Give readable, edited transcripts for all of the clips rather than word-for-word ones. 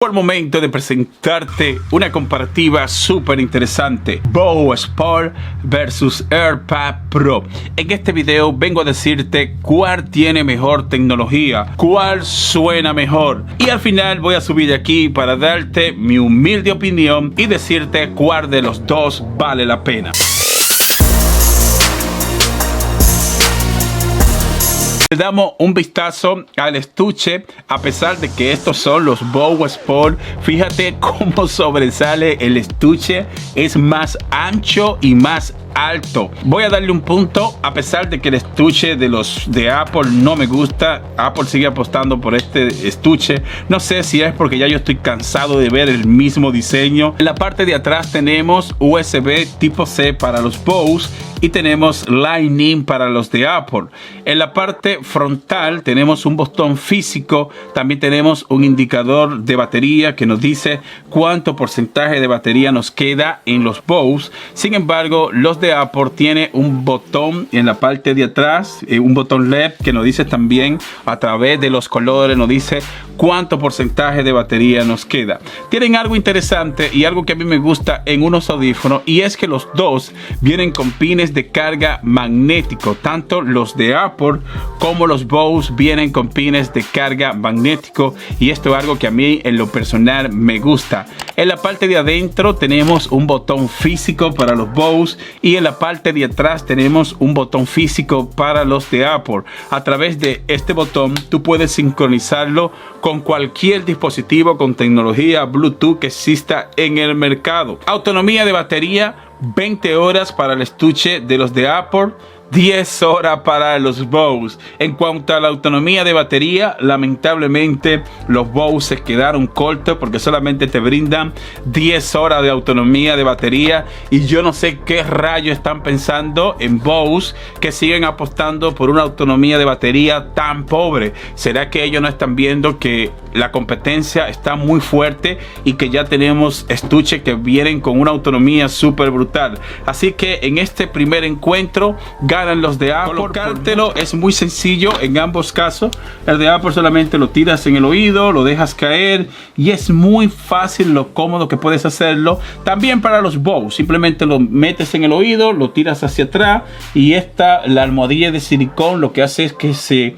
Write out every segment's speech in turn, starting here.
Por el momento de presentarte una comparativa súper interesante, Bose Sport versus AirPod Pro. En este video vengo a decirte cuál tiene mejor tecnología, cuál suena mejor, y al final voy a subir aquí para darte mi humilde opinión y decirte cuál de los dos vale la pena. Le damos un vistazo al estuche. A pesar de que estos son los Bose Sport, fíjate cómo sobresale el estuche. Es más ancho y más alto. Voy a darle un punto. A pesar de que el estuche de los de Apple no me gusta, Apple sigue apostando por este estuche. No sé si es porque ya yo estoy cansado de ver el mismo diseño. En la parte de atrás tenemos USB tipo C para los Bose y tenemos Lightning para los de Apple. En la parte frontal tenemos un botón físico. También tenemos un indicador de batería que nos dice cuánto porcentaje de batería nos queda en los Bose. Sin embargo, los de Apple tiene un botón en la parte de atrás, un botón LED que nos dice también a través de los colores, nos dice cuánto porcentaje de batería nos queda. Tienen algo interesante y algo que a mí me gusta en unos audífonos, y es que los dos vienen con pines de carga magnético. Tanto los de Apple como los Bose vienen con pines de carga magnético, y esto es algo que a mí en lo personal me gusta. En la parte de adentro tenemos un botón físico para los Bose y en la parte de atrás tenemos un botón físico para los de Apple. A través de este botón tú puedes sincronizarlo con cualquier dispositivo con tecnología Bluetooth que exista en el mercado. Autonomía de batería: 20 horas para el estuche de los de Apple, 10 horas para los Bose. En cuanto a la autonomía de batería, lamentablemente los Bose se quedaron cortos porque solamente te brindan 10 horas de autonomía de batería, y yo no sé qué rayos están pensando en Bose que siguen apostando por una autonomía de batería tan pobre. ¿Será que ellos no están viendo que la competencia está muy fuerte y que ya tenemos estuches que vienen con una autonomía súper brutal? Así que en este primer encuentro ganan los de Apple. Colocártelo es muy sencillo en ambos casos. El de Apple solamente lo tiras en el oído, lo dejas caer, y es muy fácil lo cómodo que puedes hacerlo. También para los Bose, simplemente lo metes en el oído, lo tiras hacia atrás, y la almohadilla de silicón lo que hace es que se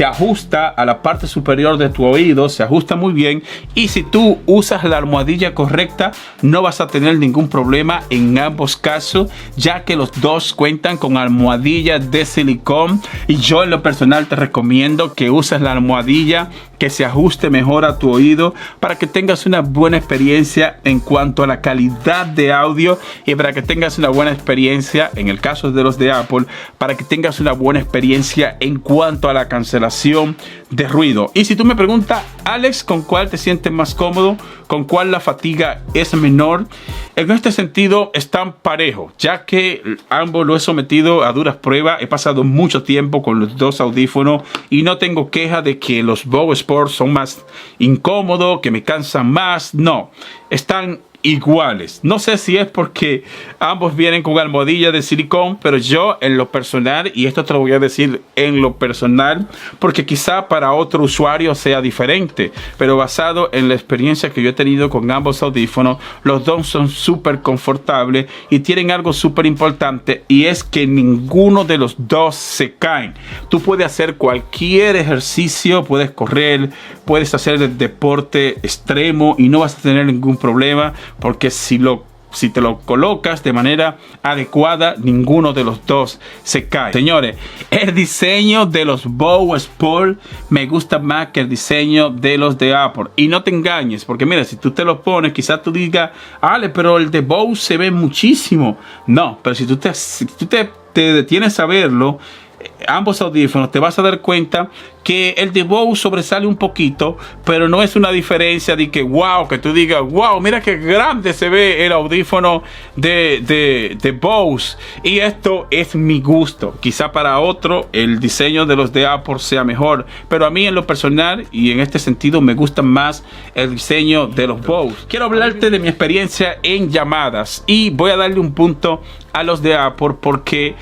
ajusta a la parte superior de tu oído, se ajusta muy bien, y si tú usas la almohadilla correcta no vas a tener ningún problema en ambos casos, ya que los dos cuentan con almohadilla de silicón. Y yo en lo personal te recomiendo que uses la almohadilla que se ajuste mejor a tu oído para que tengas una buena experiencia en cuanto a la calidad de audio, y para que tengas una buena experiencia en el caso de los de Apple, para que tengas una buena experiencia en cuanto a la cancelación de ruido. Y si tú me preguntas, Alex, ¿con cuál te sientes más cómodo? ¿Con cuál la fatiga es menor? En este sentido están parejos, ya que ambos lo he sometido a duras pruebas. He pasado mucho tiempo con los dos audífonos y no tengo queja de que los Bose Sport son más incómodos, que me cansan más. No, están iguales. No sé si es porque ambos vienen con almohadilla de silicón, pero yo en lo personal, y esto te lo voy a decir en lo personal porque quizá para otro usuario sea diferente, pero basado en la experiencia que yo he tenido con ambos audífonos, los dos son súper confortables y tienen algo súper importante, y es que ninguno de los dos se caen. Tú puedes hacer cualquier ejercicio, puedes correr, puedes hacer el deporte extremo y no vas a tener ningún problema, porque si te lo colocas de manera adecuada, ninguno de los dos se cae. Señores, el diseño de los Bose Sport me gusta más que el diseño de los de Apple. Y no te engañes, porque mira, si tú te lo pones, quizás tú digas, Ale, pero el de Bose se ve muchísimo. No, pero si tú te detienes a verlo, ambos audífonos, te vas a dar cuenta que el de Bose sobresale un poquito, pero no es una diferencia de que wow, que tú digas wow, mira qué grande se ve el audífono de Bose. Y esto es mi gusto. Quizá para otro el diseño de los de Apple sea mejor, pero a mí en lo personal y en este sentido me gusta más el diseño de los Bose. Quiero hablarte de mi experiencia en llamadas, y voy a darle un punto a los de Apple porque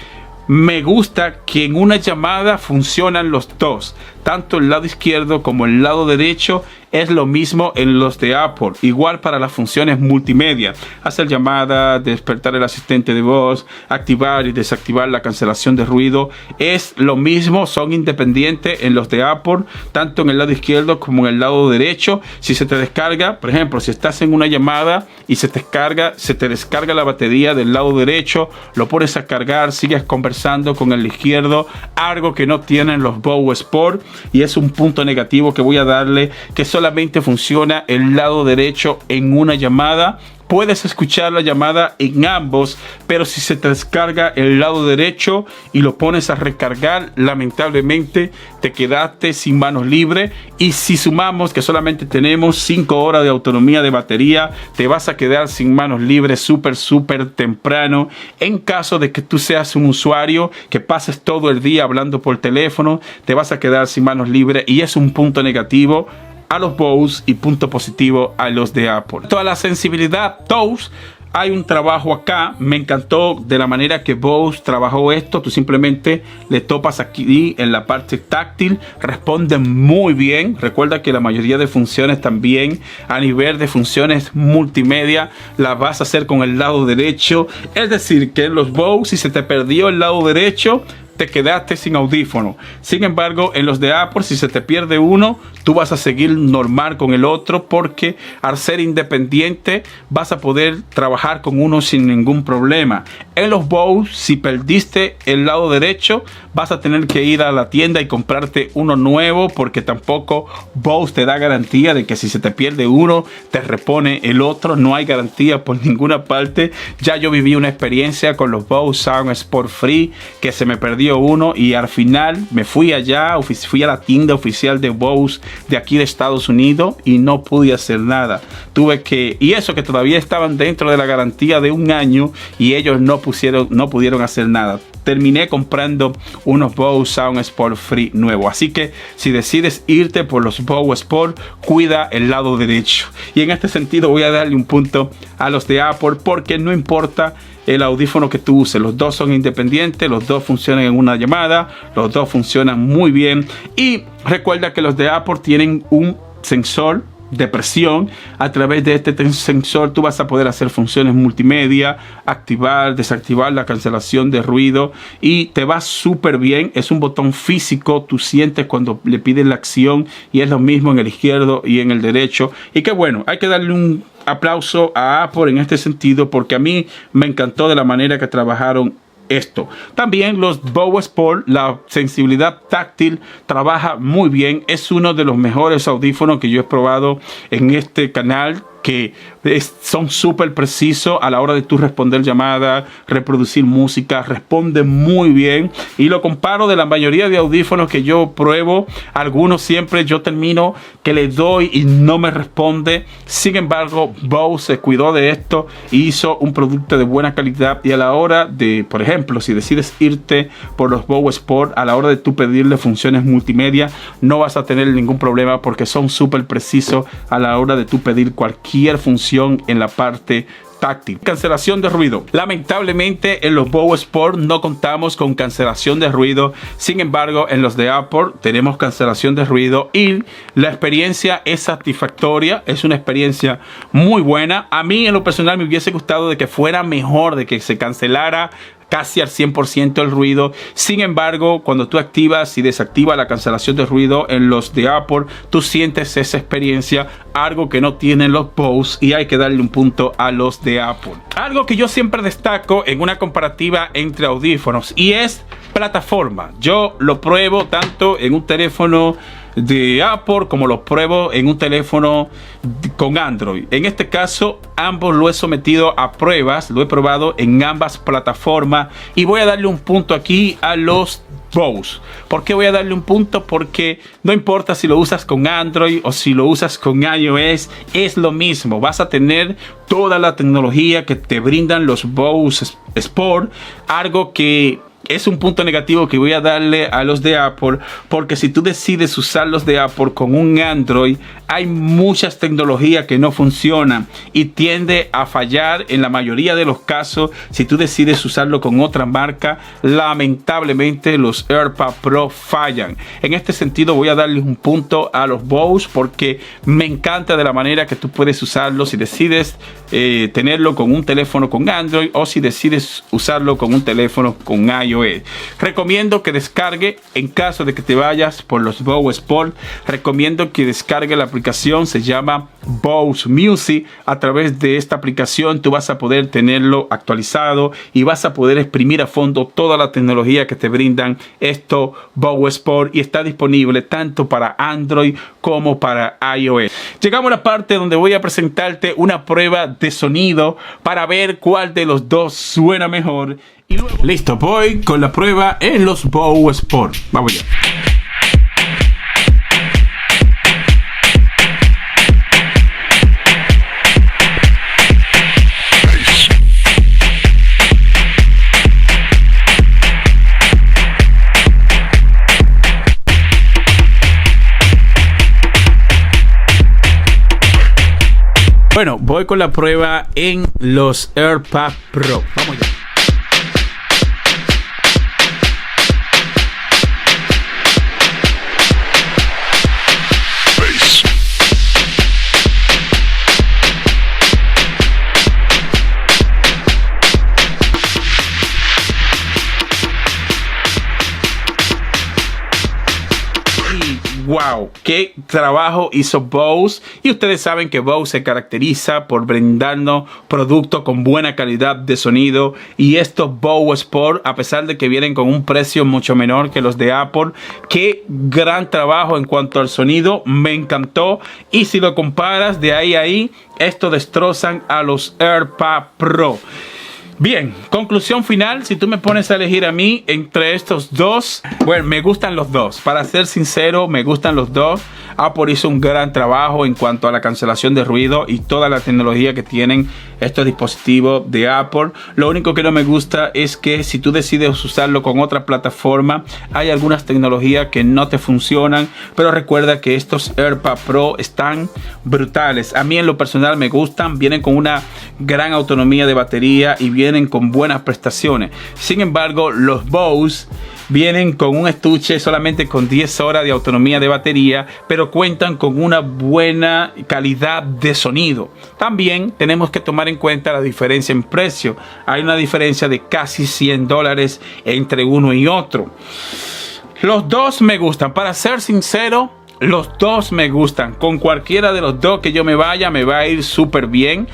me gusta que en una llamada funcionan los dos, tanto el lado izquierdo como el lado derecho es lo mismo en los de Apple. Igual para las funciones multimedia, hacer llamada, despertar el asistente de voz, activar y desactivar la cancelación de ruido, es lo mismo, son independientes en los de Apple, tanto en el lado izquierdo como en el lado derecho. Si se te descarga, por ejemplo, si estás en una llamada y se te descarga la batería del lado derecho, lo pones a cargar, sigues conversando con el izquierdo, algo que no tienen los Bow Sport, y es un punto negativo que voy a darle, que solamente funciona el lado derecho en una llamada. Puedes escuchar la llamada en ambos, pero si se te descarga el lado derecho y lo pones a recargar, lamentablemente te quedaste sin manos libres. Y si sumamos que solamente tenemos 5 horas de autonomía de batería, te vas a quedar sin manos libres súper temprano. En caso de que tú seas un usuario que pases todo el día hablando por teléfono, te vas a quedar sin manos libres, y es un punto negativo a los Bose y punto positivo a los de Apple. Toda la sensibilidad Touch, hay un trabajo acá, me encantó de la manera que Bose trabajó esto. Tú simplemente le topas aquí en la parte táctil, responde muy bien. Recuerda que la mayoría de funciones también a nivel de funciones multimedia las vas a hacer con el lado derecho. Es decir, que en los Bose, si se te perdió el lado derecho, te quedaste sin audífono. Sin embargo, en los de Apple, si se te pierde uno, tú vas a seguir normal con el otro, porque al ser independiente vas a poder trabajar con uno sin ningún problema. En los Bose, si perdiste el lado derecho, vas a tener que ir a la tienda y comprarte uno nuevo, porque tampoco Bose te da garantía de que si se te pierde uno, te repone el otro. No hay garantía por ninguna parte. Ya yo viví una experiencia con los Bose Sound Sport Free, que se me perdió uno, y al final me fui allá, fui a la tienda oficial de Bose de aquí de Estados Unidos, y no pude hacer nada. Tuve que, y eso que todavía estaban dentro de la garantía de un año, y ellos no pudieron hacer nada. Terminé comprando unos Bose Sound Sport Free nuevos. Así que si decides irte por los Bose Sport, cuida el lado derecho. Y en este sentido voy a darle un punto a los de Apple, porque no importa el audífono que tú uses, los dos son independientes, los dos funcionan en una llamada, los dos funcionan muy bien. Y recuerda que los de Apple tienen un sensor de presión. A través de este sensor tú vas a poder hacer funciones multimedia, activar, desactivar la cancelación de ruido, y te va súper bien. Es un botón físico, tú sientes cuando le pides la acción, y es lo mismo en el izquierdo y en el derecho. Y que bueno, hay que darle un aplauso a Apple en este sentido, porque a mí me encantó de la manera que trabajaron esto. También los Bose Sport, la sensibilidad táctil trabaja muy bien. Es uno de los mejores audífonos que yo he probado en este canal, que son súper precisos a la hora de tú responder llamadas, reproducir música. Responde muy bien, y lo comparo de la mayoría de audífonos que yo pruebo. Algunos siempre yo termino que le doy y no me responde. Sin embargo, Bose se cuidó de esto e hizo un producto de buena calidad. Y a la hora de, por ejemplo, si decides irte por los Bose Sport, a la hora de tú pedirle funciones multimedia, no vas a tener ningún problema, porque son súper precisos a la hora de tú pedir cualquier función en la parte táctil. Cancelación de ruido. Lamentablemente en los Bose Sport no contamos con cancelación de ruido. Sin embargo, en los de Apple tenemos cancelación de ruido, y la experiencia es satisfactoria. Es una experiencia muy buena. A mí en lo personal me hubiese gustado de que fuera mejor, de que se cancelara casi al 100% el ruido. Sin embargo, cuando tú activas y desactivas la cancelación de ruido en los de Apple, tú sientes esa experiencia, algo que no tienen los Bose, y hay que darle un punto a los de Apple. Algo que yo siempre destaco en una comparativa entre audífonos, y es plataforma. Yo lo pruebo tanto en un teléfono de Apple como lo pruebo en un teléfono con Android. En este caso, ambos lo he sometido a pruebas, lo he probado en ambas plataformas, y voy a darle un punto aquí a los Bose. ¿Por qué voy a darle un punto? Porque no importa si lo usas con Android o si lo usas con iOS, es lo mismo. Vas a tener toda la tecnología que te brindan los Bose Sport, algo que es un punto negativo que voy a darle a los de Apple, porque si tú decides usar los de Apple con un Android, hay muchas tecnologías que no funcionan y tiende a fallar en la mayoría de los casos. Si tú decides usarlo con otra marca, lamentablemente los AirPods Pro fallan. En este sentido voy a darles un punto a los Bose, porque me encanta de la manera que tú puedes usarlo si decides tenerlo con un teléfono con Android o si decides usarlo con un teléfono con iOS. Recomiendo que descargue, en caso de que te vayas por los Bose Sport, recomiendo que descargue la aplicación, se llama Bose Music. A través de esta aplicación tú vas a poder tenerlo actualizado y vas a poder exprimir a fondo toda la tecnología que te brindan estos Bose Sport, y está disponible tanto para Android como para iOS. Llegamos a la parte donde voy a presentarte una prueba de sonido para ver cuál de los dos suena mejor. Y luego... Listo, voy con la prueba en los Bose Sport. Vamos ya. Bueno, voy con la prueba en los AirPods Pro. Vamos ya. Wow, qué trabajo hizo Bose. Y ustedes saben que Bose se caracteriza por brindarnos productos con buena calidad de sonido. Y estos Bose Sport, a pesar de que vienen con un precio mucho menor que los de Apple, qué gran trabajo en cuanto al sonido, me encantó. Y si lo comparas de ahí a ahí, esto destrozan a los AirPods Pro. Bien, conclusión final, si tú me pones a elegir a mí entre estos dos, bueno, me gustan los dos. Para ser sincero, me gustan los dos. Apple hizo un gran trabajo en cuanto a la cancelación de ruido y toda la tecnología que tienen estos dispositivos de Apple. Lo único que no me gusta es que si tú decides usarlo con otra plataforma, hay algunas tecnologías que no te funcionan. Pero recuerda que estos AirPods Pro están brutales. A mí en lo personal me gustan, vienen con una gran autonomía de batería y vienen con buenas prestaciones. Sin embargo, los Bose vienen con un estuche solamente con 10 horas de autonomía de batería, pero cuentan con una buena calidad de sonido. También tenemos que tomar en cuenta la diferencia en precio. Hay una diferencia de casi $100 entre uno y otro. Los dos me gustan, para ser sincero. Los dos me gustan. Con cualquiera de los dos que yo me vaya, me va a ir súper bien.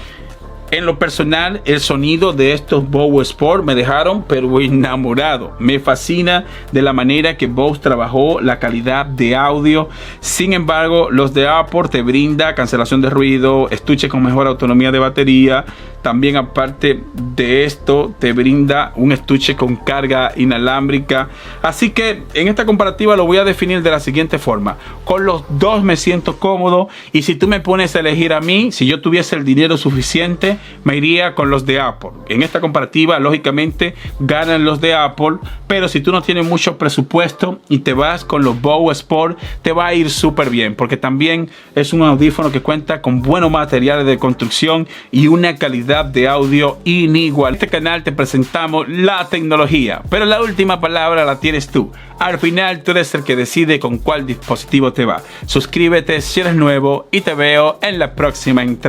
En lo personal, el sonido de estos Bose Sport me dejaron pero enamorado. Me fascina de la manera que Bose trabajó la calidad de audio. Sin embargo, los de Apple te brinda cancelación de ruido, estuche con mejor autonomía de batería. También, aparte de esto, te brinda un estuche con carga inalámbrica. Así que en esta comparativa lo voy a definir de la siguiente forma. Con los dos me siento cómodo, y si tú me pones a elegir a mí, si yo tuviese el dinero suficiente, me iría con los de Apple. En esta comparativa, lógicamente, ganan los de Apple, pero si tú no tienes mucho presupuesto y te vas con los Bose Sport, te va a ir súper bien, porque también es un audífono que cuenta con buenos materiales de construcción y una calidad de audio inigual. En este canal te presentamos la tecnología, pero la última palabra la tienes tú. Al final tú eres el que decide con cuál dispositivo te va. Suscríbete si eres nuevo y te veo en la próxima entrega.